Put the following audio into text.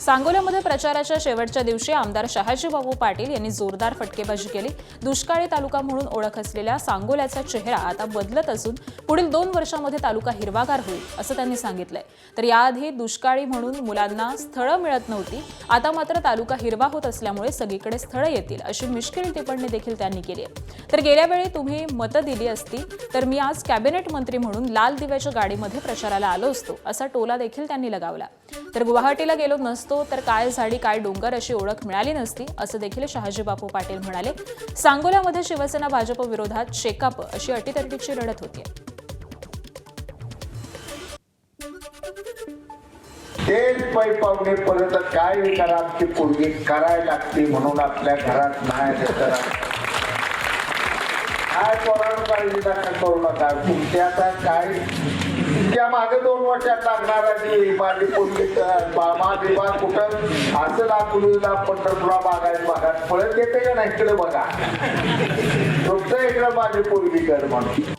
सांगोल्यामध्ये प्रचाराच्या शेवटच्या दिवशी आमदार शहाजीबापू पाटील यांनी जोरदार फटकेबाजी केली। दुष्काळी तालुका म्हणून ओळख असलेल्या सांगोल्याचा चेहरा आता बदलत असून पुढील 2 वर्षांमध्ये तालुका हिरवागार होईल असं त्यांनी सांगितलंय। तर याआधी दुष्काळी म्हणून मुलांना स्थळं मिळत नव्हती, आता मात्र तालुका हिरवा होत असल्यामुळे सगळीकडे स्थळं येतील अशी मिश्किल टिप्पणी देखील त्यांनी केली आहे। तर गेल्या वेळी तुम्ही मतं दिली असती तर मी आज कॅबिनेट मंत्री म्हणून लाल दिव्याच्या गाडीमध्ये प्रचाराला आलो असतो असा टोला देखील त्यांनी लगावला। तर गुवाहाटीला गेलो नसतो तर काय झाडी काय डोंगर अशी ओळख मिळाली नसती असं देखील शहाजीबापू पाटील म्हणाले। सांगोल्यामध्ये शिवसेना भाजप विरोधात शेकाप अशी अटीतटीची लढत होती। तेच पै पाहुणे परत काय करा आमची पोरगी करायला लागते म्हणून आपल्या घरात नाही काय पोरांना काळजी करू नका। तुमच्या आता काय त्या मागे 2 वर्षात लागणार आहे माझी पोरगी माझी बाग कुठं असं लाकुलीला पंढरपुरा भागात पळत येते का नाही इकडे बघा फक्त इकडे माझी पोरगी कर म्हणून।